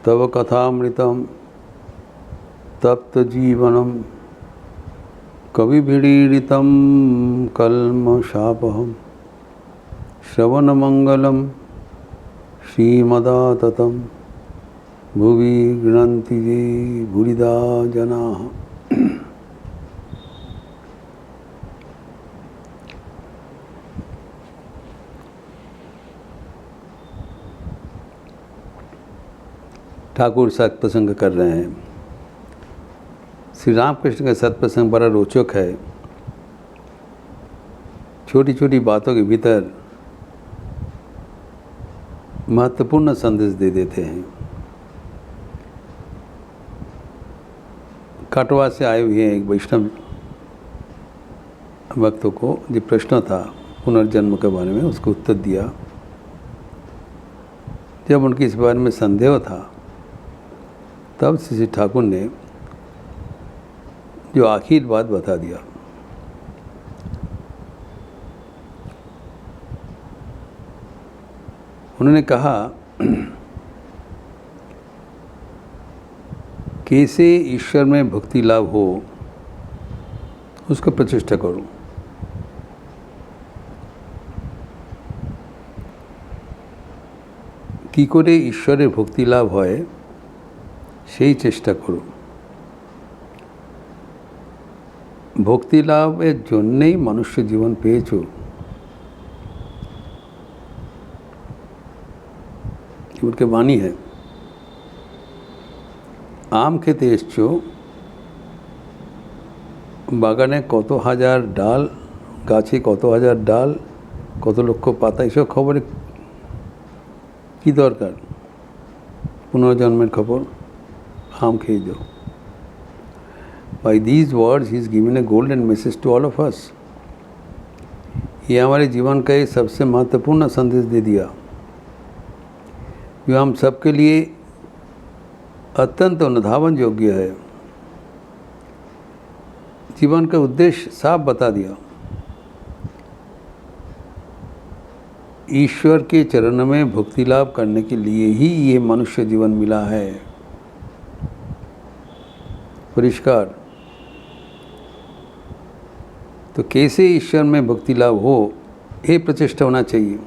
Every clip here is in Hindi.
तव कथामृतं तप्तजीवनं कविभिरीडितं कल्मषापहं श्रवणमंगलं श्रीमदाततं भुवि गृह्णन्ति ये भूरिदा जनाः। ठाकुर सत्प्रसंग कर रहे हैं। श्री रामकृष्ण का सत्प्रसंग बड़ा रोचक है। छोटी छोटी बातों के भीतर महत्वपूर्ण संदेश दे देते हैं। काटवा से आए हुए एक वैष्णव भक्तों को जो प्रश्न था पुनर्जन्म के बारे में, उसको उत्तर दिया। जब उनके इस बारे में संदेह था तब श्री ठाकुर ने जो आखिर बात बता दिया। उन्होंने कहा कैसे ईश्वर में भक्ति लाभ हो उसको प्रचेष्टा करो। কি করে ঈশ্বরের ভক্তি লাভ হয় সেই চেষ্টা করো। ভক্তি লাভের জন্যেই মনুষ্য জীবন পেয়েছো। উনকে বাণী है, আম খেতে এসছো, বাগানে কত হাজার ডাল, গাছে কত হাজার ডাল, কত লক্ষ পাতা, এসব খবরে কি দরকার? পুনর্জন্মের খবর, আম খেয়ে যাও। By these words he is giving a golden message to all of us। ये हमारे जीवन का एक सबसे महत्वपूर्ण संदेश दे दिया जो हम सबके लिए अत्यंत अनुधावन योग्य है। जीवन का उद्देश्य साफ बता दिया। ईश्वर के चरण में भक्ति लाभ करने के लिए ही ये मनुष्य जीवन मिला है। परिष्कार। तो कैसे ईश्वर में भक्ति लाभ हो ये प्रचेष्टा होना चाहिए।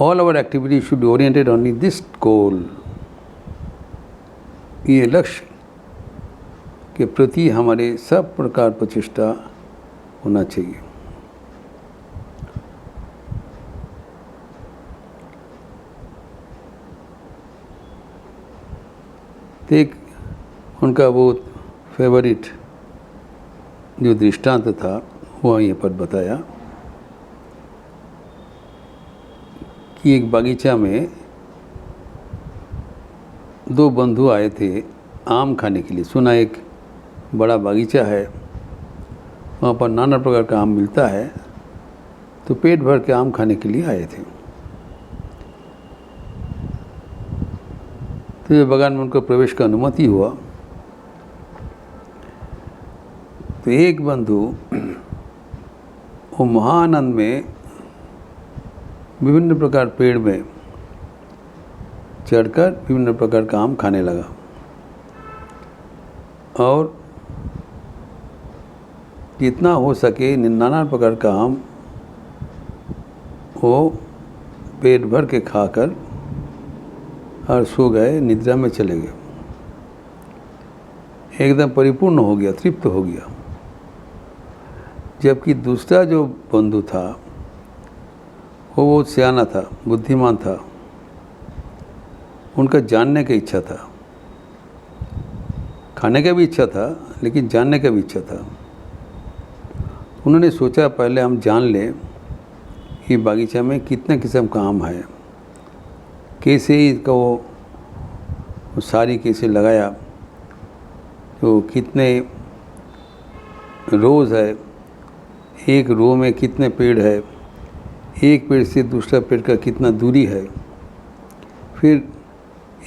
All our activity should be oriented on this goal. ये लक्ष्य के प्रति हमारे सब प्रकार प्रचेष्टा होना चाहिए। एक उनका वो फेवरेट जो दृष्टांत था वो यहाँ पर बताया कि एक बागीचा में दो बंधु आए थे आम खाने के लिए। सुना एक बड़ा बागीचा है, वहाँ पर नाना प्रकार का आम मिलता है, तो पेट भर के आम खाने के लिए आए थे। तो ये बागान में उनको प्रवेश का अनुमति हुआ तो एक बंधु वो महानंद में विभिन्न प्रकार पेड़ में चढ़कर विभिन्न प्रकार का आम खाने लगा और जितना हो सके नाना प्रकार का आम वो पेट भर के खाकर और सो गए, निद्रा में चले गए। एकदम परिपूर्ण हो गया, तृप्त हो गया। जबकि दूसरा जो बंधु था वो बहुत सियाना था, बुद्धिमान था, उनका जानने की इच्छा था। खाने का भी इच्छा था लेकिन जानने का भी इच्छा था। उन्होंने सोचा पहले हम जान लें कि बागीचा में कितने किस्म का आम है, कैसे इसका वो सारी कैसे लगाया, तो कितने रोज़ है, एक रो में कितने पेड़ है, एक पेड़ से दूसरा पेड़ का कितना दूरी है, फिर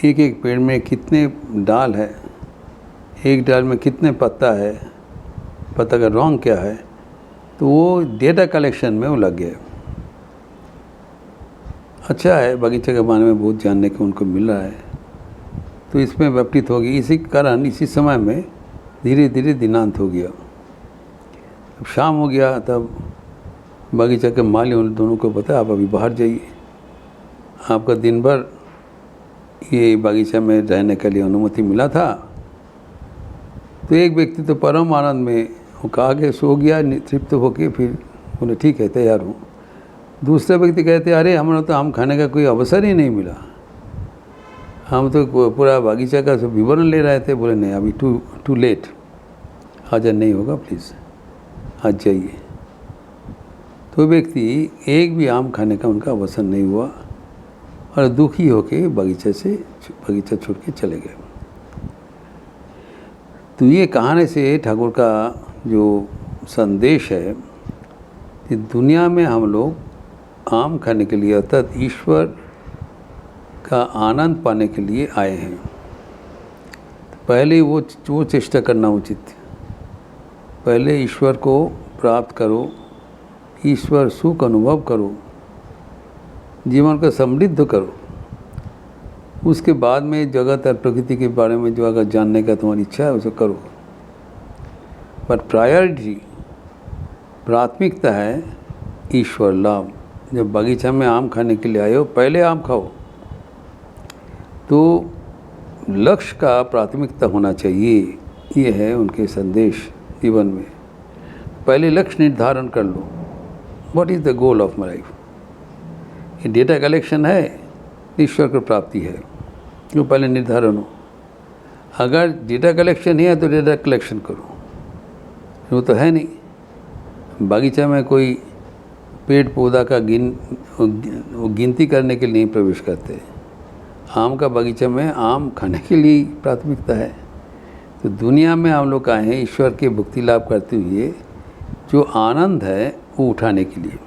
एक एक पेड़ में कितने डाल है, एक डाल में कितने पत्ता है, पत्ता का रंग क्या है। तो वो डेटा कलेक्शन में वो लग गए। अच्छा है, बगीचे के बारे में बहुत जानने को उनको मिल रहा है, तो इसमें व्यतीत होगी। इसी कारण इसी समय में धीरे धीरे दिनांत हो गया। अब शाम हो गया, तब बगीचा के माली उन दोनों को बताया आप अभी बाहर जाइए, आपका दिन भर ये बगीचा में रहने के लिए अनुमति मिला था। तो एक व्यक्ति तो परम आनंद में वो कहा कि सो गया तृप्त होके, फिर बोले ठीक है तैयार हूँ। दूसरे व्यक्ति कहते अरे हमारा तो आम खाने का कोई अवसर ही नहीं मिला, हम तो पूरा बगीचा का सब विवरण ले रहे थे। बोले नहीं अभी टू लेट, आज नहीं होगा, प्लीज़ आज जाइए। तो व्यक्ति एक भी आम खाने का उनका अवसर नहीं हुआ और दुखी होके बगीचा छोड़ के चले गए। तो ये कहानी से ठाकुर का जो संदेश है कि दुनिया में हम लोग आम खाने के लिए अर्थात ईश्वर का आनंद पाने के लिए आए हैं। तो पहले वो चेष्टा करना उचित है। पहले ईश्वर को प्राप्त करो, ईश्वर सुख अनुभव करो, जीवन को समृद्ध करो। उसके बाद में जगत और प्रकृति के बारे में जो अगर जानने का तुम्हारी इच्छा है उसे करो, पर प्राथमिकता है ईश्वर लाभ। जब बगीचा में आम खाने के लिए आए हो पहले आम खाओ। तो लक्ष्य का प्राथमिकता होना चाहिए, ये है उनके संदेश जीवन में। पहले लक्ष्य निर्धारण कर लो, what is the goal of my life. ये डेटा कलेक्शन है, ईश्वर की प्राप्ति है, क्यों पहले निर्धारण हो। अगर डेटा कलेक्शन ही है तो डेटा कलेक्शन करो, वो तो है नहीं। बगीचा में कोई पेड़ पौधा का गिनती करने के लिए प्रवेश करते। आम का बगीचा में आम खाने के लिए प्राथमिकता है। तो दुनिया में हम लोग आए हैं ईश्वर के भक्ति लाभ करते हुए, जो आनंद है वो उठाने के लिए।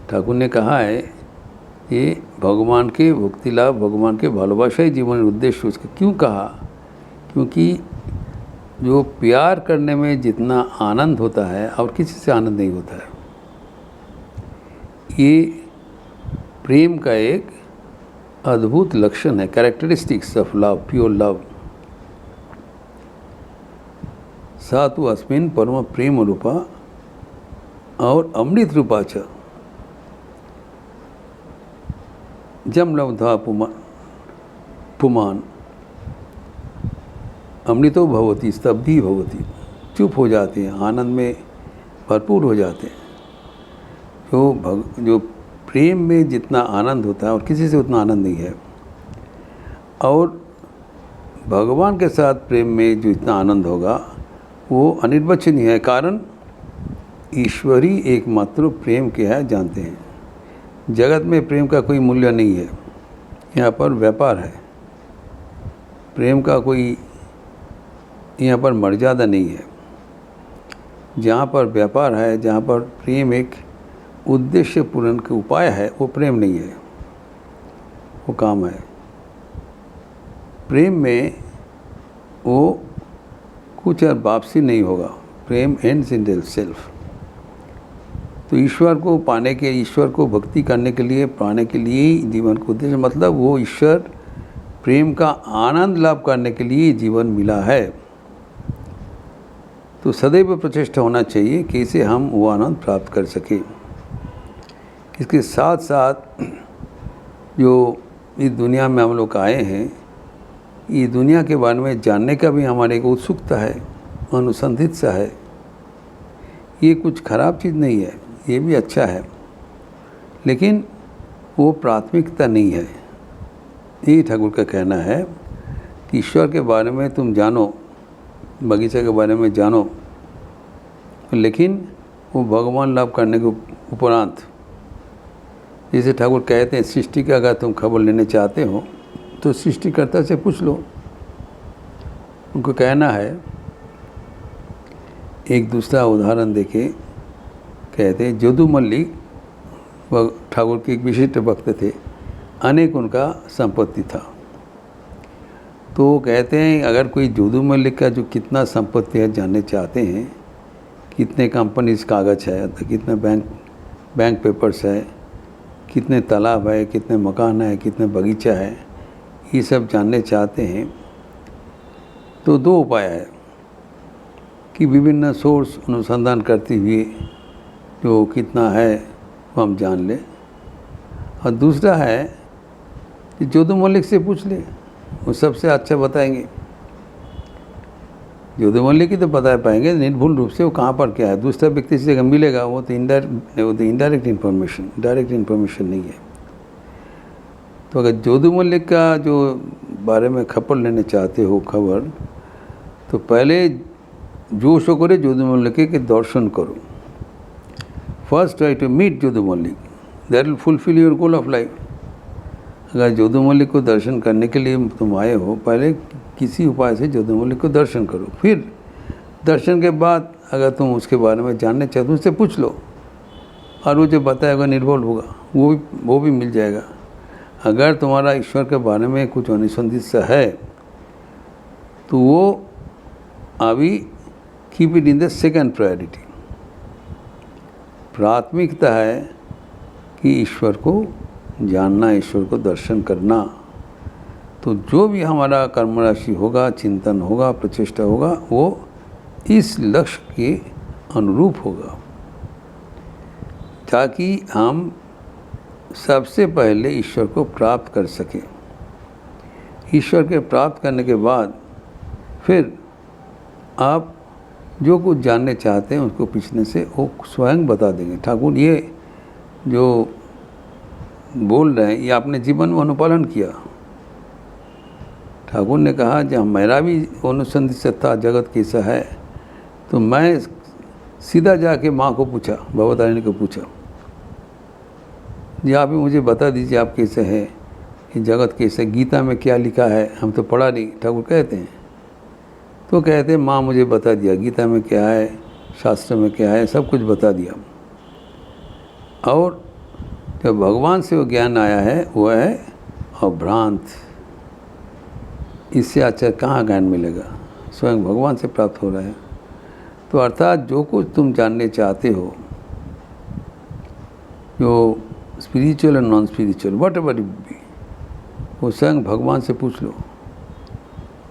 ठाकुर ने कहा है ये भगवान के भक्ति लाभ, भगवान के भालोबाशा ही जीवन उद्देश्य। उसका क्यों कहा? क्योंकि जो प्यार करने में जितना आनंद होता है और किसी से आनंद नहीं होता है। ये प्रेम का एक अद्भुत लक्षण है, characteristics of love, pure love. सा तु अस्मिन् परम प्रेम रूपा और अमृत रूपा च जम लब्ध्वा पुमान अमृतो भवति स्तब्धि भवति। चुप हो जाते हैं, आनंद में भरपूर हो जाते हैं। जो प्रेम में जितना आनंद होता है और किसी से उतना आनंद नहीं है। और भगवान के साथ प्रेम में जो इतना आनंद होगा वो अनिर्वचनीय है। कारण ईश्वरी एकमात्र प्रेम क्या है जानते हैं। जगत में प्रेम का कोई मूल्य नहीं है, यहाँ पर व्यापार है। प्रेम का कोई यहाँ पर मर्यादा नहीं है। जहाँ पर व्यापार है, जहाँ पर प्रेम एक उद्देश्य पूर्ण के उपाय है, वो प्रेम नहीं है, वो काम है। प्रेम में वो कुछ और वापसी नहीं होगा। प्रेम एंड्स इन सेल्फ। तो ईश्वर को पाने के, ईश्वर को भक्ति करने के लिए, पाने के लिए ही जीवन को उद्देश्य, मतलब वो ईश्वर प्रेम का आनंद लाभ करने के लिए जीवन मिला है। तो सदैव प्रचेष्टा होना चाहिए कैसे हम वो आनंद प्राप्त कर सकें। इसके साथ साथ जो इस दुनिया में हम लोग आए हैं, ये दुनिया के बारे में जानने का भी हमारे को उत्सुकता है, अनुसंधित सा है। ये कुछ खराब चीज़ नहीं है, ये भी अच्छा है, लेकिन वो प्राथमिकता नहीं है। यही ठाकुर का कहना है कि ईश्वर के बारे में तुम जानो, बगीचे के बारे में जानो, लेकिन वो भगवान लाभ करने के उपरांत, जैसे ठाकुर कहते हैं सृष्टि का अगर तुम खबर लेने चाहते हो तो सृष्टिकर्ता से पूछ लो। उनको कहना है, एक दूसरा उदाहरण देके कहते हैं जदू मल्लिक ठाकुर के एक विशिष्ट भक्त थे, अनेक उनका संपत्ति था। तो कहते हैं अगर कोई जदू मल्लिक का जो कितना संपत्ति है जानने चाहते हैं, कितने कंपनीज कागज़ है, तो कितने बैंक पेपर्स है, कितने तालाब है, कितने मकान है, कितने बगीचा है, ये सब जानने चाहते हैं तो दो उपाय है कि विभिन्न सोर्स अनुसंधान करते हुए जो कितना है वो हम जान लें, और दूसरा है कि जोधू मलिक से पूछ ले, वो सबसे अच्छा बताएंगे। जोधू मलिक ही तो बता पाएंगे निर्भुल रूप से वो कहाँ पर क्या है। दूसरा व्यक्ति से अगर मिलेगा वो तो इनडायरेक्ट इन्फॉर्मेशन, डायरेक्ट इन्फॉर्मेशन नहीं है। तो अगर जोधू मलिक का जो बारे में खबर लेने चाहते हो खबर, तो पहले जोश होकर जोधू मलिक के दर्शन करो। First try to meet Jodhu Malik, that will fulfil your goal of life. अगर जोधू मलिक को दर्शन करने के लिए तुम आए हो, पहले किसी उपाय से जोधू मलिक को दर्शन करो, फिर दर्शन के बाद अगर तुम उसके बारे में जानने चाहते हो उससे पूछ लो, और वो जो बताएगा निर्भुल होगा वो भी मिल जाएगा। अगर तुम्हारा ईश्वर के बारे में कुछ अनुसंधित सा है तो वो अभी keep it in the second priority. प्राथमिकता है कि ईश्वर को जानना, ईश्वर को दर्शन करना। तो जो भी हमारा कर्म राशि होगा, चिंतन होगा, प्रचेष्टा होगा, वो इस लक्ष्य के अनुरूप होगा, ताकि हम सबसे पहले ईश्वर को प्राप्त कर सकें। ईश्वर के प्राप्त करने के बाद फिर आप जो कुछ जानने चाहते हैं उसको पूछने से वो स्वयं बता देंगे। ठाकुर ये जो बोल रहे हैं ये आपने जीवन में अनुपालन किया। ठाकुर ने कहा जब मेरा भी अनुसंधित सत्ता जगत कैसा है, तो मैं सीधा जाके माँ को पूछा, भगवतारिणी को पूछा, जी आप ही मुझे बता दीजिए आप कैसे हैं, ये जगत कैसे, गीता में क्या लिखा है, हम तो पढ़ा नहीं। ठाकुर कहते हैं, तो कहते हैं माँ मुझे बता दिया गीता में क्या है, शास्त्र में क्या है, सब कुछ बता दिया। और जब भगवान से वो ज्ञान आया है वो है अभ्रांत। इससे अच्छा कहाँ ज्ञान मिलेगा, स्वयं भगवान से प्राप्त हो रहा है। तो अर्थात जो कुछ तुम जानने चाहते हो, जो स्पिरिचुअल और non spiritual what ever it be, वो स्वयं भगवान से पूछ लो।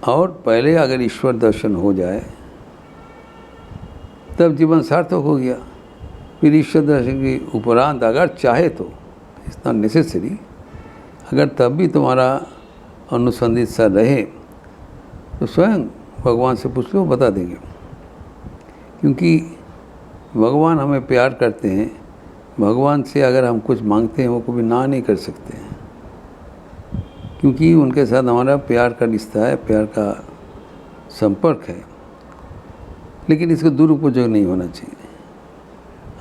और पहले अगर ईश्वर दर्शन हो जाए तब जीवन सार्थक हो गया। फिर ईश्वर दर्शन के उपरांत अगर चाहे तो, इट्स नॉट नेसेसरी, अगर तब भी तुम्हारा अनुसंधित सा रहे तो स्वयं भगवान से पूछ लो, बता देंगे। क्योंकि भगवान हमें प्यार करते हैं। भगवान से अगर हम कुछ मांगते हैं वो कभी ना नहीं कर सकते हैं, क्योंकि उनके साथ हमारा प्यार का रिश्ता है, प्यार का संपर्क है। लेकिन इसको दुरुपयोग नहीं होना चाहिए।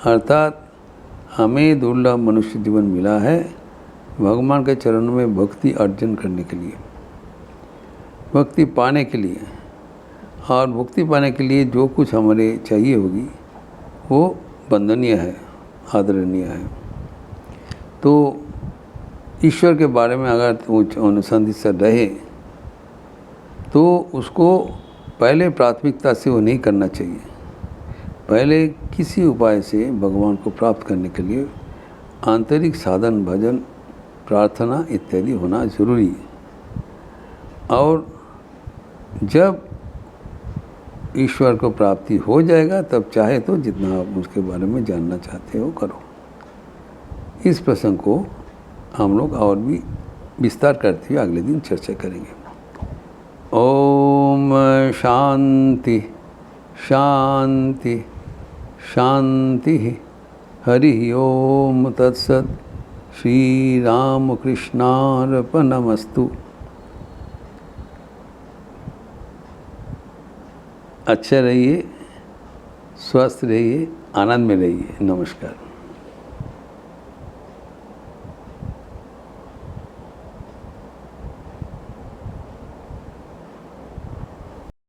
अर्थात हमें दुर्लभ मनुष्य जीवन मिला है भगवान के चरणों में भक्ति अर्जन करने के लिए, भक्ति पाने के लिए। और भक्ति पाने के लिए जो कुछ हमारे चाहिए होगी वो वंदनीय है, आदरणीय है। तो ईश्वर के बारे में अगर वो अनुसंधित से रहे तो उसको पहले प्राथमिकता से वो नहीं करना चाहिए। पहले किसी उपाय से भगवान को प्राप्त करने के लिए आंतरिक साधन, भजन, प्रार्थना इत्यादि होना जरूरी है। और जब ईश्वर को प्राप्ति हो जाएगा तब चाहे तो जितना आप उसके बारे में जानना चाहते हो करो। इस प्रसंग को हम लोग और भी विस्तार करते हुए अगले दिन चर्चा करेंगे। ओम शांति शांति शांति। हरि ओम तत्सत। श्री राम कृष्णार्पणमस्तु। अच्छे रहिए, स्वस्थ रहिए, आनंद में रहिए। नमस्कार।